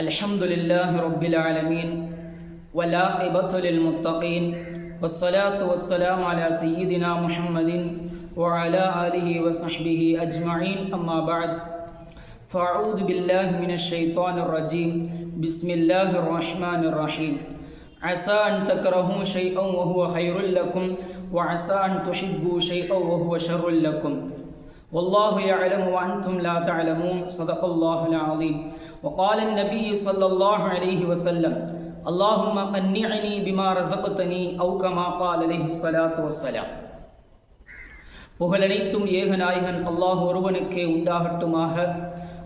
الحمد لله رب العالمين والعاقبة للمتقين والصلاة والسلام على سيدنا محمد وعلى آله وصحبه أجمعين أما بعد فأعوذ بالله من الشيطان الرجيم بسم الله الرحمن الرحيم عسى أن تكرهوا شيئا وهو خير لكم وعسى أن تحبوا شيئا وهو شر لكم والله يعلم وأنتم لا تعلمون صدق الله العظيم وقال النبي صلى الله عليه وسلم اللهم قنعني بما رزقتني أو كما قال عليه الصلاة والسلام புகழனைத்தும் ஏகநாயகன் அல்லாஹ் ஒருவனுக்கே உண்டாகட்டுமாக.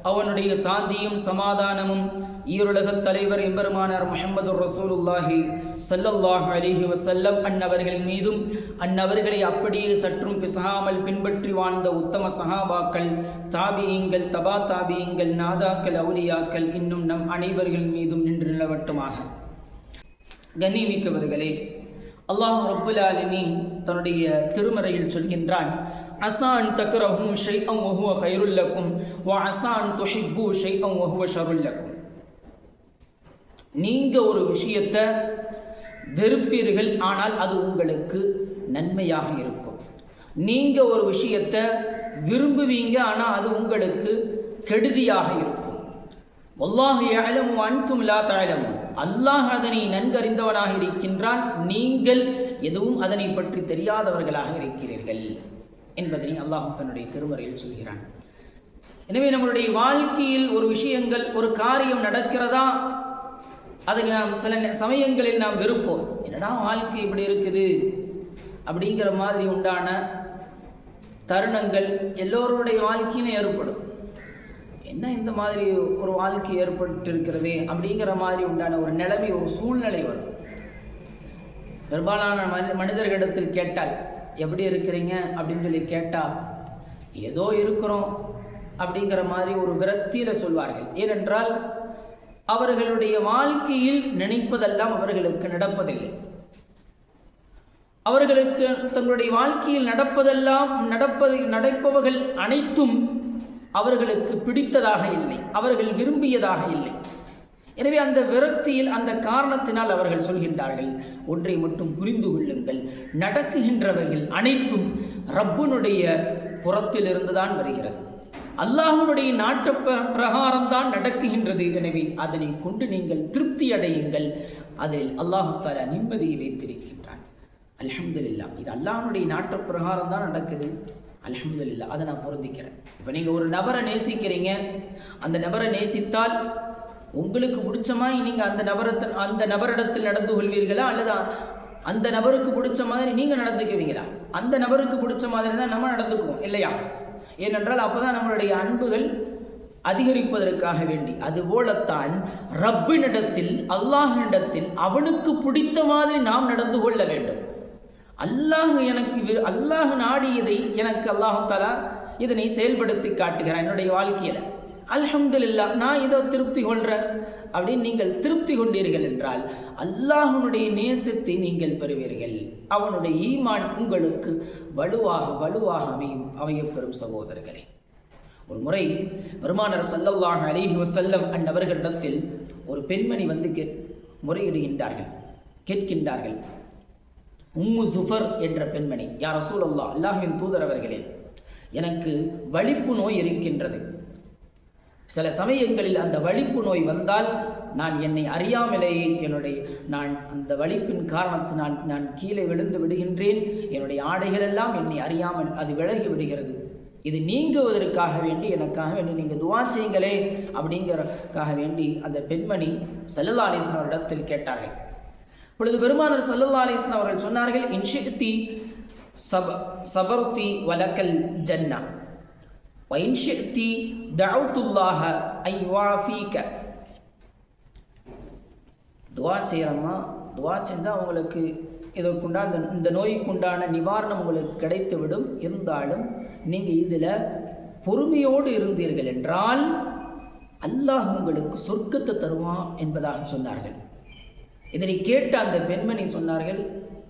அவனுடைய சாந்தியும் சமாதானமும் ஈருலகத் தலைவர் எம்பெருமானார் முஹம்மது ரசூலுல்லாஹி ஸல்லல்லாஹு அலைஹி வஸல்லம் அன்னவர்கள் மீதும் அன்னவர்களை அப்படியே சற்றும் பிசகாமல் பின்பற்றி வாழ்ந்த உத்தம சஹாபாக்கள், தாபியீங்கள், தபா தாபியீங்கள், நாதாக்கள், அவுலியாக்கள் இன்னும் நம் அனைவர்கள் மீதும் நின்று நிலவட்டுமாக. கண்ணியமிக்கவர்களே, அல்லாஹ் ரப்புல் ஆலமீன் தன்னுடைய திருமறையில் சொல்கின்றான், அஸா அன் தக்ரஹு ஷைஅன் வஹுவ கைருல் லக்கும் வ அஸா அன் துஹிப்பு ஷைஅன் வஹுவ ஷர்ருல் லக்கும். நீங்க ஒரு விஷயத்தை வெறுப்பீர்கள், ஆனால் அது உங்களுக்கு நன்மையாக இருக்கும். நீங்க ஒரு விஷயத்தை விரும்புவீங்க, ஆனால் அது உங்களுக்கு கெடுதியாக இருக்கும். வல்லாஹு யஅலமு வ அன்தும் லா தஅலமூன். அல்லாஹ் அதனை நன்கறிந்தவனாக இருக்கின்றான், நீங்கள் எதுவும் அதனை பற்றி தெரியாதவர்களாக இருக்கிறீர்கள் என்பதனை அல்லாஹ் தன்னுடைய திருமறையில் சொல்கிறான். எனவே நம்மளுடைய வாழ்க்கையில் ஒரு விஷயங்கள், ஒரு காரியம் நடக்கிறதா, அதை நாம் சில சமயங்களில் நாம் வெறுப்போம். என்னடா வாழ்க்கை இப்படி இருக்குது அப்படிங்கிற மாதிரி உண்டான தருணங்கள் எல்லோருடைய வாழ்க்கையிலும் ஏற்படும். என்ன இந்த மாதிரி ஒரு வாழ்க்கை ஏற்பட்டு இருக்கிறது அப்படிங்கிற மாதிரி உண்டான ஒரு நிலைமை, ஒரு சூழ்நிலை வரும். பெரும்பாலான மனிதர்களிடத்தில் கேட்டால் எப்படி இருக்கிறீங்க அப்படின்னு சொல்லி கேட்டால் ஏதோ இருக்கிறோம் அப்படிங்கிற மாதிரி ஒரு விரக்தியில் சொல்வார்கள். ஏனென்றால் அவர்களுடைய வாழ்க்கையில் நினைப்பதெல்லாம் அவர்களுக்கு நடப்பதில்லை. அவர்களுக்கு தங்களுடைய வாழ்க்கையில் நடப்பவர்கள் அனைத்தும் அவர்களுக்கு பிடித்ததாக இல்லை, அவர்கள் விரும்பியதாக இல்லை. எனவே அந்த விரக்தியில், அந்த காரணத்தினால் அவர்கள் சொல்கின்றார்கள், ஒன்றை மட்டும் புரிந்து கொள்ளுங்கள், நடக்குகின்றவைகள் அனைத்தும் ரப்புனுடைய புறத்திலிருந்து தான் வருகிறது, அல்லாஹ்வுடைய நாட்டு பிரகாரம்தான் நடக்குகின்றது. எனவே அதனை கொண்டு நீங்கள் திருப்தி அடையுங்கள். அதில் அல்லாஹ் தஆலா நிம்மதியை வைத்திருக்கின்றான். அல்ஹம்துலில்லாஹ், இது அல்லாஹ்வுடைய நாட்டு பிரகாரம் தான் நடக்குது, அல்ஹம்துலில்லாஹ், அதை நான் பொருந்திக்கிறேன். இப்போ நீங்கள் ஒரு நபரை நேசிக்கிறீங்க, அந்த நபரை நேசித்தால் உங்களுக்கு பிடிச்ச மாதிரி நீங்கள் அந்த நபரிடத்தில் நடந்து கொள்வீர்களா, அல்லது அந்த நபருக்கு பிடிச்ச மாதிரி நீங்கள் நடந்துக்குவீங்களா? அந்த நபருக்கு பிடிச்ச மாதிரி தான் நம்ம நடந்துக்குவோம் இல்லையா? ஏனென்றால் அப்போதான் நம்மளுடைய அன்புகள் அதிகரிப்பதற்காக வேண்டி. அதுபோலத்தான் ரப்பினிடத்தில், அல்லாஹ்விடத்தில் அவனுக்கு பிடித்த மாதிரி நாம் நடந்து கொள்ள வேண்டும். அல்லாஹ் நாடியதை எனக்கு அல்லாஹ் தஆலா இதனை செயல்படுத்தி காட்டுகிறான் என்னுடைய வாழ்க்கையில். அல்ஹம்துலில்லாஹ், நான் இதை திருப்தி கொள்கிறேன் அப்படின்னு நீங்கள் திருப்தி கொண்டீர்கள் என்றால் அல்லாஹ்வுடைய நேசத்தை நீங்கள் பெறுவீர்கள். அவனுடைய ஈமான் உங்களுக்கு வலுவாக அமையப்பெறும் சகோதரர்களே. ஒரு முறை பெருமானார் ஸல்லல்லாஹு அலைஹி வஸல்லம் அன்னவர்களிடத்தில் ஒரு பெண்மணி வந்து முறையிடுகின்றார்கள், கேட்கின்றார்கள். உம்மு ஜுஃபர் என்ற பெண்மணி, யா ரசூலல்லாஹ், அல்லாஹ்வின் தூதர் அவர்களே, எனக்கு வலிப்பு நோய் இருக்கின்றது. சில சமயங்களில் அந்த வலிப்பு நோய் வந்தால் நான் என்னை அறியாமலேயே நான் அந்த வலிப்பின் காரணத்தினால் நான் கீழே விழுந்து விடுகின்றேன். என்னுடைய ஆடைகள் எல்லாம் என்னை அறியாமல் அது விலகி விடுகிறது. இது நீங்குவதற்காக வேண்டி எனக்காக வேண்டி நீங்கள் துஆ செய்யுங்களே அப்படிங்கிறதுக்காக வேண்டி அந்த பெண்மணி ஸல்லல்லாஹு அலைஹி வஸல்லம் இடத்தில் கேட்டார்கள். இப்பொழுது பெருமானார் ஸல்லல்லாஹு அலைஹி வஸல்லம் அவர்கள் சொன்னார்கள், இன்ஷித்தி சபர்தி வலக்கல் ஜன்னா வஇன் ஷிஅதி தஅவுத்துல்லாஹ அன் யுஆஃபீக. துஆ செய்யறமா, துஆ செஞ்சால் உங்களுக்கு இதற்குண்டான இந்த நோய்க்குண்டான நிவாரணம் உங்களுக்கு கிடைத்துவிடும். இருந்தாலும் நீங்கள் இதில் பொறுமையோடு இருந்தீர்கள் என்றால் அல்லாஹ் உங்களுக்கு சொர்க்கத்தை தருவான் என்பதாக சொன்னார்கள். இதனை கேட்ட அந்த பெண்மணி சொன்னார்கள்,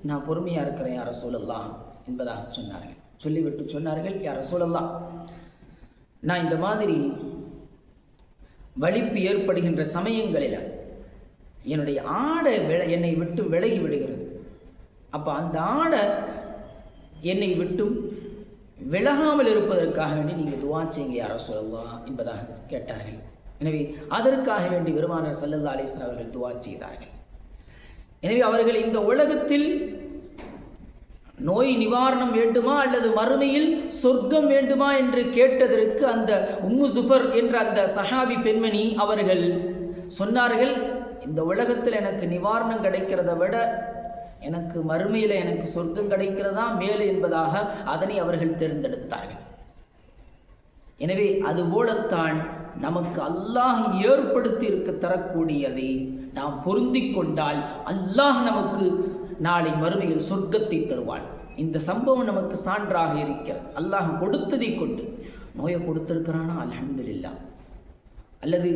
நான் பொறுமையாக இருக்கிறேன் யா ரசூலல்லாஹ் என்பதாக சொன்னார்கள். சொல்லிவிட்டு சொன்னார்கள், யா ரசூலல்லாஹ், நான் இந்த மாதிரி வலிப்பு ஏற்படுகின்ற சமயங்களில் என்னுடைய ஆடை என்னை விட்டு விலகி விடுகிறது. அப்போ அந்த ஆடை என்னை விட்டும் விலகாமல் இருப்பதற்காக வேண்டி நீங்கள் துவா செய்யுங்க யா ரசூலல்லாஹ் என்பதாக கேட்டார்கள். எனவே அதற்காக வேண்டி பெருமானார் ஸல்லல்லாஹு அலைஹி வஸல்லம் அவர்கள் துவா செய்தார்கள். எனவே அவர்கள் இந்த உலகத்தில் நோய் நிவாரணம் வேண்டுமா அல்லது மறுமையில் சொர்க்கம் வேண்டுமா என்று கேட்டதற்கு அந்த உம்மு ஜுஃபர் என்ற அந்த சஹாபி பெண்மணி அவர்கள் சொன்னார்கள், இந்த உலகத்தில் எனக்கு நிவாரணம் கிடைக்கிறத விட எனக்கு மறுமையில் எனக்கு சொர்க்கம் கிடைக்கிறதா மேலு என்பதாக அதனை அவர்கள் தேர்ந்தெடுத்தார்கள். எனவே அதுபோலத்தான் நமக்கு அல்லாஹ் ஏற்படுத்தி இருக்க தரக்கூடியதை நாம் பொருந்தி கொண்டால் அல்லாஹ் நமக்கு நாளை மறுமையில் சொர்க்கத்தை தருவான். இந்த சம்பவம் நமக்கு சான்றாக இருக்கிறது. அல்லாஹ் கொடுத்ததை கொண்டு நோயை கொடுத்திருக்கிறானா அல்ஹம்துலில்லாஹ், அல்லது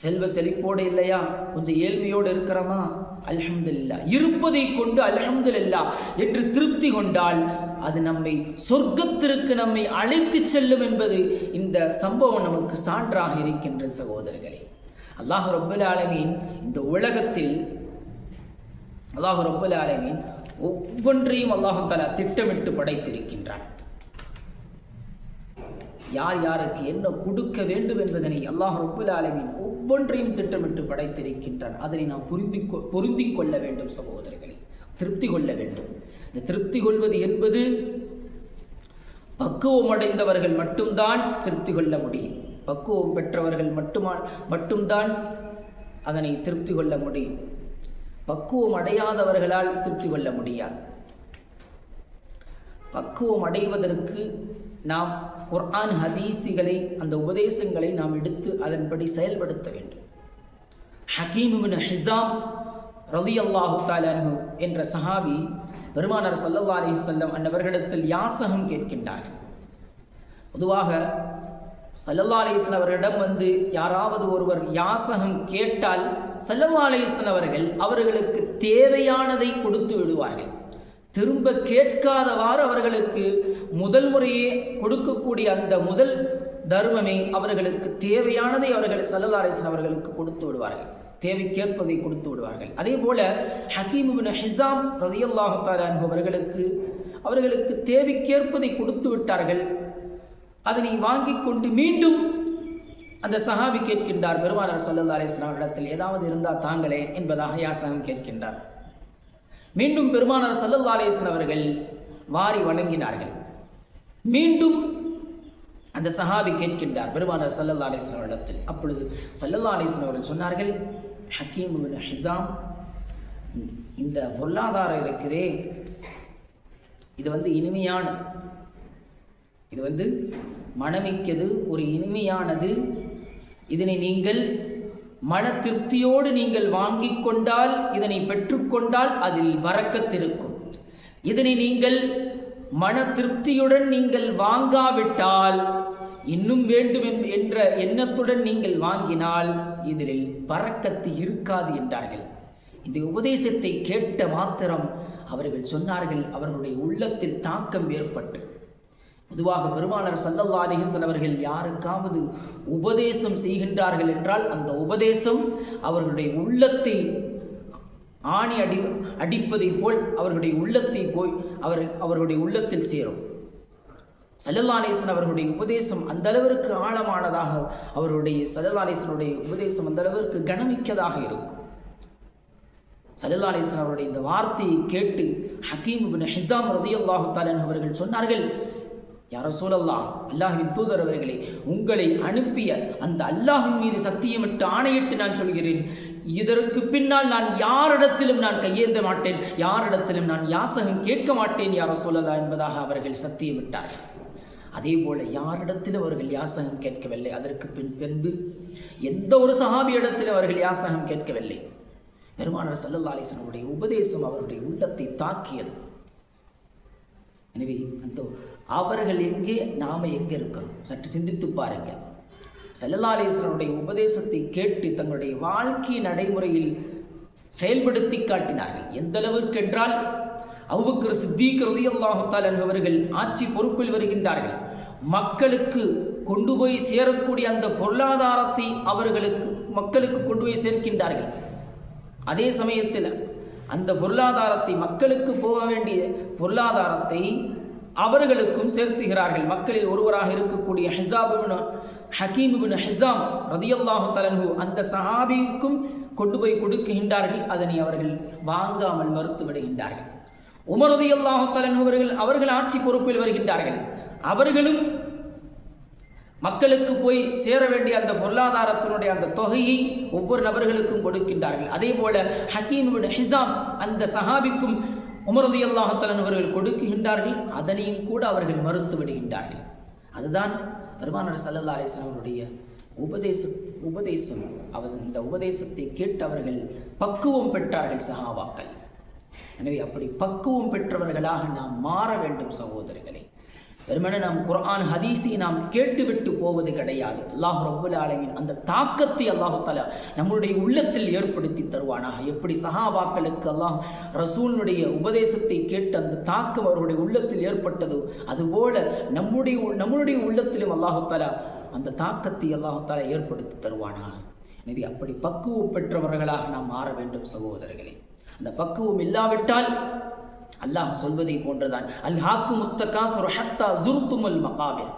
செல்வ செழிப்போடு இல்லையா கொஞ்சம் ஏழ்மையோடு இருக்கிறோமா அல்ஹம்துலில்லாஹ், இருப்பதை கொண்டு அல்ஹம்துலில்லாஹ் என்று திருப்தி கொண்டால் அது நம்மை சொர்க்கத்திற்கு நம்மை அழைத்து செல்லும் என்பது இந்த சம்பவம் நமக்கு சான்றாக இருக்கின்ற சகோதரர்களே. அல்லாஹ் ரப்பல் ஆலமீன் இந்த உலகத்தில் அல்லாஹ் ரப்பல் ஆலமீன் ஒவ்வொன்றையும் அல்லாஹ் தஆலா திட்டமிட்டு படைத்திருக்கின்றான். யார் யாருக்கு என்ன கொடுக்க வேண்டும் என்பதனை அல்லாஹ் ரப்பல் ஆலமீன் ஒவ்வொன்றையும் திட்டமிட்டு படைத்திருக்கின்றான். அதனை நாம் பொருந்தி கொள்ள வேண்டும் சகோதரர்களே, திருப்தி கொள்ள வேண்டும். இந்த திருப்தி கொள்வது என்பது பக்குவம் அடைந்தவர்கள் மட்டும்தான் திருப்தி கொள்ள முடியும். பக்குவம் பெற்றவர்கள் மட்டும்தான் அதனை திருப்தி கொள்ள முடியும். பக்குவம் அடையாதவர்களால் திருப்தி கொள்ள முடியாது. பக்குவம் அடைவதற்கு நாம் குர்ஆன் ஹதீஸுகளை அந்த உபதேசங்களை நாம் எடுத்து அதன்படி செயல்படுத்த வேண்டும். ஹக்கீம் இப்னு ஹிஸாம் ரலியல்லாஹு தஆலா அன்ஹு என்ற சஹாபி பெருமானார் ஸல்லல்லாஹு அலைஹி வஸல்லம் அன்னவர்களிடத்தில் யாசகம் கேட்கின்றார்கள். பொதுவாக ஸல்லல்லாஹு அலைஹி வஸல்லம் அவர்களிடம் வந்து யாராவது ஒருவர் யாசகம் கேட்டால் ஸல்லல்லாஹு அலைஹி வஸல்லம் அவர்களுக்கு தேவையானதை கொடுத்து விடுவார்கள். திரும்ப கேட்காதவாறு அவர்களுக்கு முதல் முறையே கொடுக்கக்கூடிய அந்த முதல் தர்மமே அவர்களுக்கு தேவையானதை அவர்கள் ஸல்லல்லாஹு அலைஹி வஸல்லம் அவர்களுக்கு கொடுத்து விடுவார்கள், தேவைக்கேற்பதை கொடுத்து விடுவார்கள். அதே போல ஹக்கீம் இப்னு ஹிஸாம் ரலியல்லாஹு தஆலா அன்ஹு அவர்களுக்கு தேவைக்கேற்பதை கொடுத்து விட்டார்கள். அதனை வாங்கி கொண்டு மீண்டும் அந்த சஹாபி கேட்கின்றார், பெருமானார் ஸல்லல்லாஹு அலைஹி வஸல்லம் இடத்தில் ஏதாவது இருந்தால் தாங்களே என்பதாக யாசகம் கேட்கின்றார். மீண்டும் பெருமானார் ஸல்லல்லாஹு அலைஹி வஸல்லம் அவர்கள் வாரி வணங்கினார்கள். மீண்டும் அந்த சஹாபி கேட்கின்றார் பெருமானார் ஸல்லல்லாஹு அலைஹி வஸல்லம் இடத்தில். அப்பொழுது ஸல்லல்லாஹு அலைஹி வஸல்லம் அவர்கள் சொன்னார்கள், ஹக்கீம் இப்னு ஹிஸாம், இந்த பொருளாதாரம் இருக்குதே இது இனிமையானது, இது மனமிக்கது, ஒரு இனிமையானது. இதனை நீங்கள் மன திருப்தியோடு நீங்கள் வாங்கி கொண்டால், இதனை பெற்றுக்கொண்டால் அதில் பரக்கத்திருக்கும். இதனை நீங்கள் மன திருப்தியுடன் நீங்கள் வாங்காவிட்டால், இன்னும் வேண்டும் என்ற எண்ணத்துடன் நீங்கள் வாங்கினால் இதில் பரக்கத்து இருக்காது என்றார்கள். இந்த உபதேசத்தை கேட்ட மாத்திரம் அவர்கள் சொன்னார்கள், அவர்களுடைய உள்ளத்தில் தாக்கம் ஏற்பட்டு. பொதுவாக பெருமானார் ஸல்லல்லாஹு அலைஹி வஸல்லம் அவர்கள் யாருக்காவது உபதேசம் செய்கின்றார்கள் என்றால் அந்த உபதேசம் அவர்களுடைய உள்ளத்தை ஆணி அடிப்பதை போல் அவர்களுடைய உள்ளத்தை போய் அவர்களுடைய உள்ளத்தில் சேரும். ஸல்லல்லாஹு அலைஹி வஸல்லம் அவர்களுடைய உபதேசம் அந்த அளவிற்கு ஆழமானதாக, அவருடைய ஸல்லல்லாஹு அலைஹி வஸல்லம் உபதேசம் அந்த அளவிற்கு கனமிக்கதாக இருக்கும். ஸல்லல்லாஹு அலைஹி வஸல்லம் அவருடைய இந்த வார்த்தையை கேட்டு ஹக்கீம் இப்னு ஹிஸாம் ரலியல்லாஹு தஆலா அன்ஹு அவர்கள் சொன்னார்கள், யா ரசூலல்லாஹ், அல்லாஹ்வின் தூதர் அவர்களே, உங்களை அனுப்பிய அந்த அல்லாஹ்வின் மீது சத்தியமிட்டு ஆணையிட்டு நான் சொல்கிறேன், இதற்கு பின்னால் நான் யாரிடத்திலும் நான் கையேந்த மாட்டேன், யாரிடத்திலும் நான் யாசகம் கேட்க மாட்டேன் யா ரசூலல்லாஹ் என்பதாக அவர்கள் சத்தியமிட்டார்கள். அதே போல யாரிடத்திலும் அவர்கள் யாசகம் கேட்கவில்லை. அதற்கு பின்பு எந்த ஒரு சஹாபியிடத்திலும் அவர்கள் யாசகம் கேட்கவில்லை. பெருமானார் ஸல்லல்லாஹு அலைஹி வஸல்லம் உபதேசம் அவருடைய உள்ளத்தை தாக்கியது. எனவே அந்த அவர்கள் எங்கே, நாம எங்கே இருக்கிறோம் சற்று சிந்தித்து பாருங்க. ஸல்லல்லாஹு அலைஹி வஸல்லம் உபதேசத்தை கேட்டு தங்களுடைய வாழ்க்கை நடைமுறையில் செயல்படுத்தி காட்டினார்கள். எந்த அளவிற்கு என்றால், அபூபக்கர் சித்தீக் ரலியல்லாஹு தஆலா அன்ஹு அவர்கள் ஆட்சி பொறுப்பில் வருகின்றார்கள். மக்களுக்கு கொண்டு போய் சேரக்கூடிய அந்த பொருளாதாரத்தை மக்களுக்கு கொண்டு போய் சேர்க்கின்றார்கள். அதே சமயத்தில் அந்த பொருளாதாரத்தை மக்களுக்கு போக வேண்டிய பொருளாதாரத்தை அவர்களுக்கும் சேர்த்துகிறார்கள். மக்களில் ஒருவராக இருக்கக்கூடிய ஹக்கீம் இப்னு ஹிஸாம் ரலியல்லாஹு தஆலா அன்ஹு அந்த சஹாபிக்கும் கொண்டு போய் கொடுக்கின்றார்கள். அதனை அவர்கள் வாங்காமல் மறுத்து விடுகின்றார்கள். உமர் ரலியல்லாஹு தஆலா அன்ஹு அவர்கள் ஆட்சி பொறுப்பில் வருகின்றார்கள். அவர்களும் மக்களுக்கு போய் சேர வேண்டிய அந்த பொருளாதாரத்தினுடைய அந்த தொகையை ஒவ்வொரு நபர்களுக்கும் கொடுக்கின்றார்கள். அதே போல ஹக்கீம் இப்னு ஹிஸாம் அந்த சஹாபிக்கும் உமர் ரலியல்லாஹு தஆலா அவர்கள் கொடுக்கின்றார்கள். அதனையும் கூட அவர்கள் மறுத்து விடுகின்றார்கள். அதுதான் பெருமானார் ஸல்லல்லாஹு அலைஹி வஸல்லம் அவருடைய உபதேசம். இந்த உபதேசத்தை கேட்டு அவர்கள் பக்குவம் பெற்றார்கள் சஹாபாக்கள். எனவே அப்படி பக்குவம் பெற்றவர்களாக நாம் மாற வேண்டும் சகோதரர்களே. வெறுமனே நாம் குர்ஆன் ஹதீஸை நாம் கேட்டுவிட்டு போவது கிடையாது. அல்லாஹ் ரப்புல் ஆலமீன் அந்த தாக்கத்தை அல்லாஹ் தஆலா நம்முடைய உள்ளத்தில் ஏற்படுத்தி தருவானாக. எப்படி சஹாபாக்களுக்கு அல்லாஹ் ரசூலுடைய உபதேசத்தை கேட்டு அந்த தாக்கம் அவருடைய உள்ளத்தில் ஏற்பட்டதோ அதுபோல நம்முடைய உள்ளத்திலும் அல்லாஹ் தஆலா அந்த தாக்கத்தை அல்லாஹ் தஆலா ஏற்படுத்தி தருவானாக. எனவே அப்படி பக்குவம் பெற்றவர்களாக நாம் மாற வேண்டும் சகோதரர்களே. அந்த பக்குவம் இல்லாவிட்டால் அல்லாஹ் சொல்வதை போன்றதான் அல்ஹாக்குமுத் தகாசுர் ஹத்தா ஸுர்துமுல் மகாபிர்.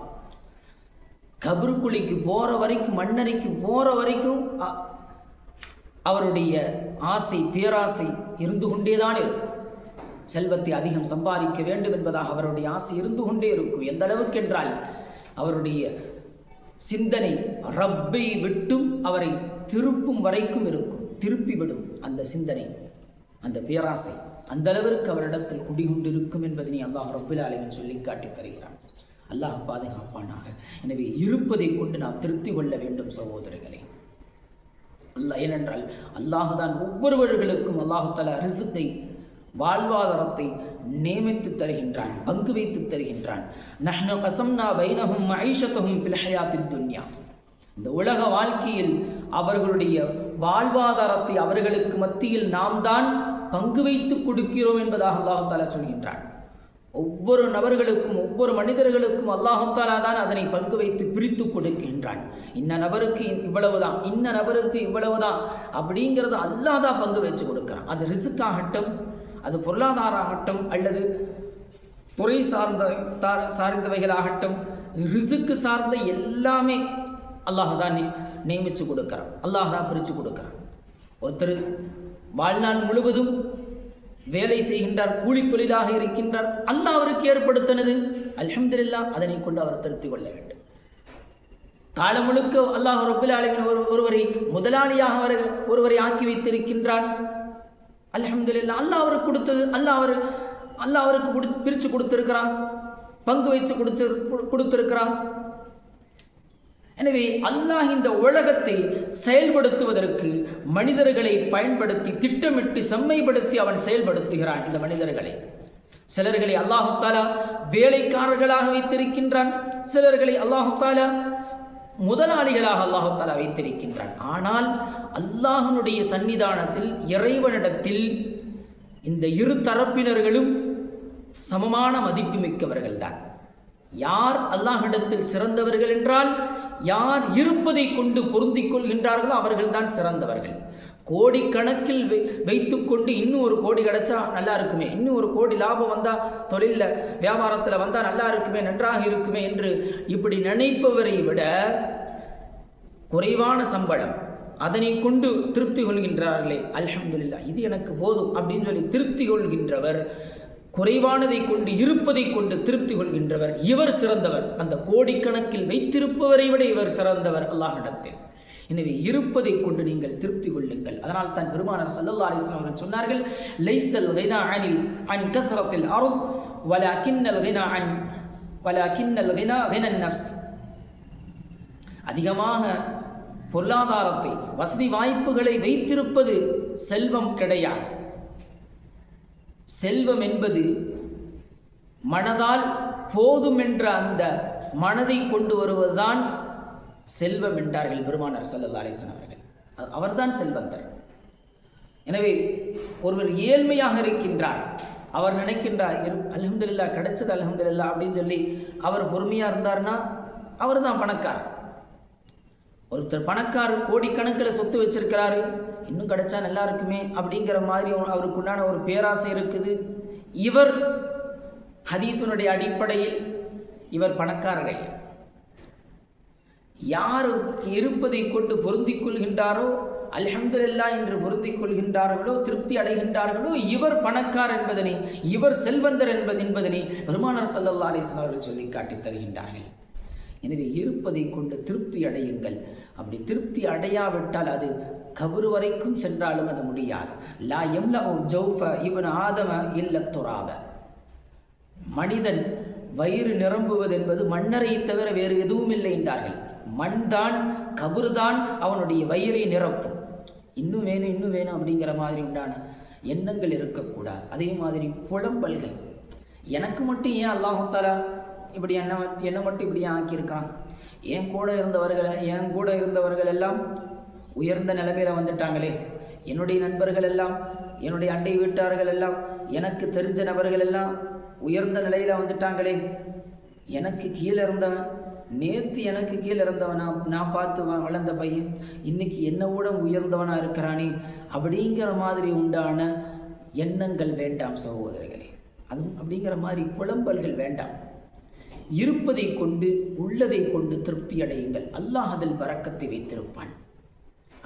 கபருக்குழிக்கு போற வரைக்கும், மண்ணறைக்கு போற வரைக்கும் அவருடைய ஆசை பேராசை இருந்து கொண்டேதான் இருக்கும். செல்வத்தை அதிகம் சம்பாதிக்க வேண்டும் என்பதாக அவருடைய ஆசை இருந்து கொண்டே இருக்கும். எந்த அளவுக்கு என்றால் அவருடைய சிந்தனை ரப்பை விட்டும் அவரை திருப்பும் வரைக்கும் இருக்கும். திருப்பிவிடும் அந்த சிந்தனை, அந்த பேராசை அந்த அளவிற்கு அவரிடத்தில் குடிகொண்டிருக்கும் என்பதனை அல்லாஹ் ரப்புல் ஆலமீன் சொல்லி காட்டி தருகிறான். அல்லாஹ் பாதுகாப்பானாக. எனவே இருப்பதை கொண்டு நாம் திருப்தி கொள்ள வேண்டும் சகோதரர்களே. ஏனென்றால் அல்லாஹ் தான் ஒவ்வொருவர்களுக்கும் அல்லாஹ் தஆலா ரிஸ்கை, வாழ்வாதாரத்தை நியமித்து தருகின்றான், பங்கு வைத்து தருகின்றான். நஹ்னு கஸம்னா பைனஹும் மஈஷத்தஹும் ஃபில் ஹயாத்தித் துன்யா. இந்த உலக வாழ்க்கையில் அவர்களுடைய வாழ்வாதாரத்தை அவர்களுக்கு மத்தியில் நாம் தான் பங்கு வைத்து கொடுக்கிறோம் என்பதாக அல்லாஹ் தஆலா சொல்கின்றான். ஒவ்வொரு நபர்களுக்கும், ஒவ்வொரு மனிதர்களுக்கும் அல்லாஹ் தஆலா தான் அதனை பங்கு வைத்து பிரித்து கொடுக்கின்றான். இன்ன நபருக்கு இவ்வளவுதான், இன்ன நபருக்கு இவ்வளவுதான் அப்படிங்கிறத அல்லாஹ் தான் பங்கு வச்சு கொடுக்குறான். அது ரிஸ்க் ஆகட்டும், அது பொருளாதார ஆகட்டும், அல்லது துறை சார்ந்தவைகளாகட்டும், ரிஸ்க்கு சார்ந்த எல்லாமே அல்லாஹ் தான் நியமித்து கொடுக்குறான். அல்லாஹ் தான் பிரித்து கொடுக்குறான். ஒருத்தர் வாழ்நாள் முழுவதும் வேலை செய்கின்றார், கூலி தொழிலாக இருக்கின்றார். அல்லாஹ் அவருக்கு ஏற்படுத்தினது அல்ஹம்துலில்லாஹ், அதனை கொண்டு அவர் திருப்தி கொள்ள வேண்டும். காலம் முழுக்க அல்லாஹ் ரப்புல் ஆலமீன் ஒருவரை முதலாளியாக ஒருவரை ஆக்கி வைத்திருக்கின்றான். அல்ஹம்துலில்லாஹ், அல்லாஹ் அவருக்கு கொடுத்தது அல்லாஹ் அவருக்கு பிரித்து கொடுத்திருக்கிறான், பங்கு வைத்து கொடுத்திருக்கிறான். எனவே அல்லாஹ் இந்த உலகத்தை செயல்படுத்துவதற்கு மனிதர்களை பயன்படுத்தி திட்டமிட்டு செம்மைப்படுத்தி அவன் செயல்படுத்துகிறான். இந்த மனிதர்களை சிலர்களை அல்லாஹ் தஆலா வேலைக்காரர்களாக வைத்திருக்கின்றான், சிலர்களை அல்லாஹ் தஆலா முதலாளிகளாக அல்லாஹ் தஆலா வைத்திருக்கின்றான். ஆனால் அல்லாஹ்வுடைய சன்னிதானத்தில், இறைவனிடத்தில் இந்த இரு தரப்பினர்களும் சமமான மதிப்பு மிக்கவர்கள்தான். யார் அல்லாஹ்விடத்தில் சிறந்தவர்கள் என்றால், யார் இருப்பதை கொண்டு பொருந்திக் கொள்கின்றார்களோ அவர்கள்தான் சிறந்தவர்கள். கோடிக்கணக்கில் வைத்துக்கொண்டு இன்னும் ஒரு கோடி கிடைச்சா நல்லா இருக்குமே, இன்னும் ஒரு கோடி லாபம் வந்தால், தொழிலில் வியாபாரத்தில் வந்தால் நல்லா இருக்குமே, நன்றாக இருக்குமே என்று இப்படி நினைப்பவரை விட குறைவான சம்பளம், அதனை கொண்டு திருப்தி கொள்கின்றார்களே, அல்ஹம்துலில்லாஹ் இது எனக்கு போதும் அப்படின்னு சொல்லி திருப்தி கொள்கின்றவர், குறைவானதை கொண்டு இருப்பதை கொண்டு திருப்தி கொள்கின்றவர், இவர் சிறந்தவர். அந்த கோடிக்கணக்கில் வைத்திருப்பவரை விட இவர் சிறந்தவர் அல்லாஹ்விடத்தில். எனவே இருப்பதை கொண்டு நீங்கள் திருப்தி கொள்ளுங்கள். அதனால் தான் பெருமானார் ஸல்லல்லாஹு அலைஹி வஸல்லம் அவர்கள் சொன்னார்கள், லைஸல் கினா அன் கஸ்ரத்தில் அர்த் வலக்கின்னல் கினா கினன் நஃப்ஸ். அதிகமாக பொருளாதாரத்தை, வசதி வாய்ப்புகளை வைத்திருப்பது செல்வம் கிடையாது. செல்வம் என்பது மனதால் போதும் என்ற அந்த மனதை கொண்டு வருவதுதான் செல்வம் என்றார்கள் பெருமானார் ஸல்லல்லாஹு அலைஹி வஸல்லம் அவர்கள். அவர்தான் செல்வந்தர். எனவே ஒருவர் ஏழ்மையாக இருக்கின்றார், அவர் நினைக்கின்றார் அல்ஹம்துலில்லாஹ் கிடைச்சது அல்ஹம்துலில்லாஹ் அப்படின்னு சொல்லி அவர் பொறுமையாக இருந்தார்னா அவர் தான் பணக்காரர். ஒருத்தர் பணக்காரர் கோடிக்கணக்கில் சொத்து வச்சிருக்கிறாரு, இன்னும் கிடைச்சா நல்லா இருக்குமே அப்படிங்கிற மாதிரி அவருக்கு உண்டான ஒரு பேராசை இருக்குது. இவர் ஹதீஸினுடைய அடிப்படையில் இவர் பணக்காரர் இல்லை. யாருக்கு இருப்பதை கொண்டு பொருந்திக் கொள்கின்றாரோ, அல்ஹம்துலில்லாஹ் என்று பொருந்திக் கொள்கின்றார்களோ, திருப்தி அடைகின்றார்களோ, இவர் பணக்கார் என்பதனை, இவர் செல்வந்தர் என்பதனை பெருமானார் ஸல்லல்லாஹு அலைஹி வஸல்லம் அவர்கள் சொல்லி காட்டித் தருகின்றார்கள். எனவே இருப்பதை கொண்டு திருப்தி அடையுங்கள். அப்படி திருப்தி அடையாவிட்டால் அது கபர் வரைக்கும் சென்றாலும் அது முடியாது. லா யம்லஉ ஜௌஃப இப்னு ஆதம இல்ல துராப. மனிதன் வயிறு நிரம்புவது என்பது மண்ணறை தவிர வேறு எதுவும் இல்லை என்றார்கள். மண் தான், கபர் தான் அவனுடைய வயிறை நிரப்பும். இன்னும் வேணும் இன்னும் வேணும் அப்படிங்கிற மாதிரி உண்டான எண்ணங்கள் இருக்கக்கூடாது. அதே மாதிரி புலம்பல்கள், எனக்கு மட்டும் ஏன் அல்லாஹ் தஆலா இப்படி என்னை மட்டும் இப்படி ஆக்கியிருக்கான், என் கூட இருந்தவர்கள் எல்லாம் உயர்ந்த நிலைமையில் வந்துட்டாங்களே, என்னுடைய நண்பர்கள் எல்லாம், என்னுடைய அண்டை வீட்டார்கள் எல்லாம், எனக்கு தெரிஞ்ச நபர்கள் எல்லாம் உயர்ந்த நிலையில் வந்துட்டாங்களே, எனக்கு கீழே இருந்தவன், நேற்று எனக்கு கீழே இருந்தவன், நான் பார்த்து வளர்ந்த பையன் இன்னைக்கு என்னோட உயர்ந்தவனாக இருக்கிறானே அப்படிங்கிற மாதிரி உண்டான எண்ணங்கள் வேண்டாம் சகோதரர்களே. அதுவும் அப்படிங்கிற மாதிரி புலம்பல்கள் வேண்டாம். இருப்பதை கொண்டு, உள்ளதை கொண்டு திருப்தி அடையுங்கள். அல்லாஹ் அதில் பரக்கத்தை வைத்திருப்பான்.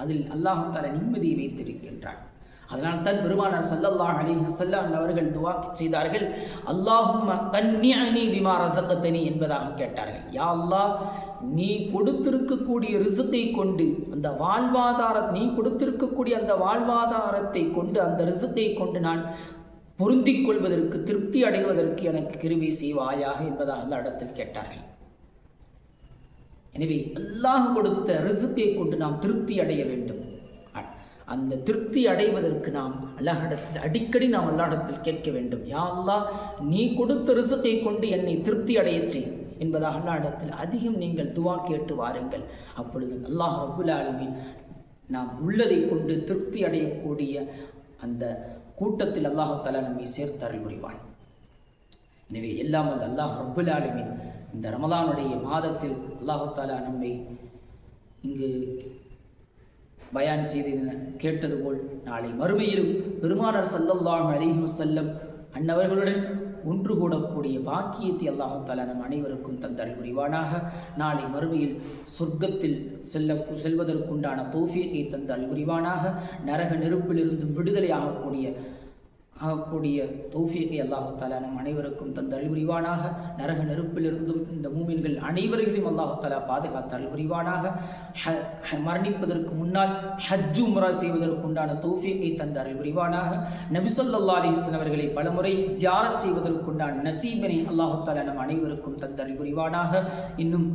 அதில் அல்லாஹ் தஆலா நிம்மதியை வைத்திருக்கின்றான். அதனால் தான் பெருமானார் ஸல்லல்லாஹு அலைஹி வஸல்லம் அவர்கள் துஆ செய்தார்கள், அல்லாஹும்ம கன்னிஅனி பிமா ரஸக்தனி என்பதாக கேட்டார்கள். யா அல்லாஹ், நீ கொடுத்திருக்கக்கூடிய ரிஸ்கை கொண்டு, அந்த நீ கொடுத்திருக்கக்கூடிய அந்த வாழ்வாதாரத்தை கொண்டு, அந்த ரிஸ்கை கொண்டு நான் பொருந்திக் கொள்வதற்கு, திருப்தி அடைவதற்கு எனக்கு கிருபை செய்வாயாக என்பதாக அந்த இடத்தில் கேட்டார்கள். எனவே அல்லாஹ் கொடுத்த ரிஸ்கை கொண்டு நாம் திருப்தி அடைய வேண்டும். அந்த திருப்தி அடைவதற்கு நாம் அல்லாஹ்விடத்தில் அடிக்கடி நாம் அல்லாஹ்விடத்தில் கேட்க வேண்டும். யா அல்லாஹ், நீ கொடுத்த ரிஸ்கை கொண்டு என்னை திருப்தி அடையச் செய் என்பதாக அல்லாஹ்விடத்தில் அதிகம் நீங்கள் துஆ கேட்டு வாருங்கள். அப்பொழுது அல்லாஹ் ரப்புல் ஆலமீன் நாம் உள்ளதை கொண்டு திருப்தி அடையக்கூடிய அந்த கூட்டத்தில் அல்லாஹ் தஆலா நம்மை சேர்த்து அருள் புரிவான். எனவே எல்லாம் வல்ல அல்லாஹ் ரப்புல் ஆலமீன் இந்த ரமலானுடைய மாதத்தில் அல்லாஹ் தஆலா நம்மை இங்கு பயான் செய்து கேட்டது போல் நாளை மறுமையிலும் பெருமானார் ஸல்லல்லாஹு அலைஹி வஸல்லம் அன்னவர்களுடன் ஒன்று கூடக்கூடிய பாக்கியத்தை அல்லாஹ் தஆலா நம் அனைவருக்கும் தந்தருள் புரிவானாக. நாளை மறுமையில் சொர்க்கத்தில் செல்வதற்குண்டான தௌஃபீகை தந்தருள் புரிவானாக. நரக நெருப்பிலிருந்து விடுதலை ஆகக்கூடிய தௌஃபீகை அல்லாஹ் தஆலா நம் அனைவருக்கும் தந்தருள் புரிவானாக. நரக நெருப்பிலிருந்தும் இந்த மூமின்கள் அனைவர்களையும் அல்லாஹ் தஆலா பாதுகாத்தருள் புரிவானாக. மரணிப்பதற்கு முன்னால் ஹஜ் உம்ரா செய்வதற்குண்டான தௌஃபீகை தந்தருள் புரிவானாக. நபி ஸல்லல்லாஹு அலைஹி வஸல்லம் அவர்களை பலமுறை ஜியாரத் செய்வதற்குண்டான நசீபினை அல்லாஹ் தஆலா நம் அனைவருக்கும் தந்தருள் புரிவானாக. இன்னும்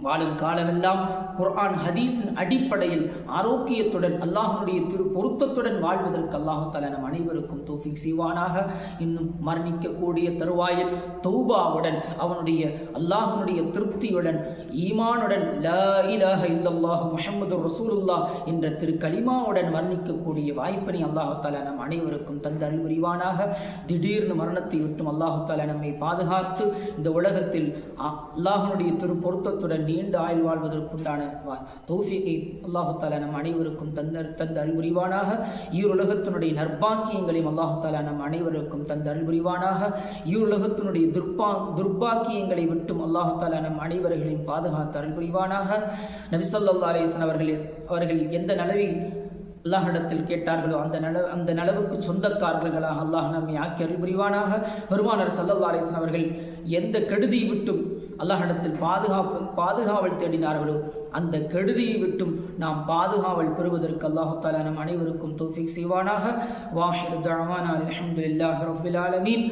வாழும் காலமெல்லாம் குர்ஆன் ஹதீஸின் அடிப்படையில் ஆரோக்கியத்துடன் அல்லாஹ்வுடைய பொருத்தத்துடன் வாழ்வதற்கு அல்லாஹ் தஆலா நம் அனைவருக்கும் தௌஃபீக் செய்வானாக. இன்னும் மரணிக்கக்கூடிய தருவாயில் தௌபாவுடன், அல்லாஹ்வுடைய திருப்தியுடன், ஈமானுடன், லா இலாஹ இல்லல்லாஹு முஹம்மதுர் ரசூலுல்லாஹ் என்ற திரு கலிமாவுடன் மரணிக்கக்கூடிய வாய்ப்பினை அல்லாஹ் தஆலா நம் அனைவருக்கும் தந்தருள் புரிவானாக. திடீர்னு மரணத்தை விட்டும் அல்லாஹ் தஆலா நம்மை பாதுகாத்து இந்த உலகத்தில் அல்லாஹ்வுடைய திரு பொருத்தத்துடன் நீண்ட ஆயுள் வாழ்வதற்குண்டான தௌஃபீகை அல்லாஹ் தஆலா நம் அனைவருக்கும் தந்த அருள் புரிவானாக. ஈருலகத்தினுடைய நற்பாக்கியங்களையும் அல்லாஹ் தஆலா நம் அனைவருக்கும் தந்த அருள் புரிவானாக. ஈருலகத்தினுடைய துர்பாக்கியங்களை விட்டும் அல்லாஹ் தஆலா நம் அனைவர்களையும் பாதுகாத்து அருள் புரிவானாக. நபி ஸல்லல்லாஹு அலைஹி வஸல்லம் அவர்கள் எந்த நலவில் அல்லாஹ்விடத்தில் கேட்டார்களோ அந்த நலவுக்கு சொந்தக்காரர்களாக அல்லாஹ் நம்மை ஆக்கி அருள் புரிவானாக. பெருமானார் ஸல்லல்லாஹு அலைஹி வஸல்லம் அவர்கள் எந்த கெடுதியை விட்டும் அல்லாஹ்விடத்தில் பாதுகாவல் தேடினார்களோ அந்த கெடுதியை விட்டும் நாம் பாதுகாவல் பெறுவதற்கு அல்லாஹ் தஆலா நம் அனைவருக்கும் தௌஃபீக் செய்வானாக. வாஹிரு தஅவானா அல்ஹம்துலில்லாஹி ரப்பில் ஆலமீன்.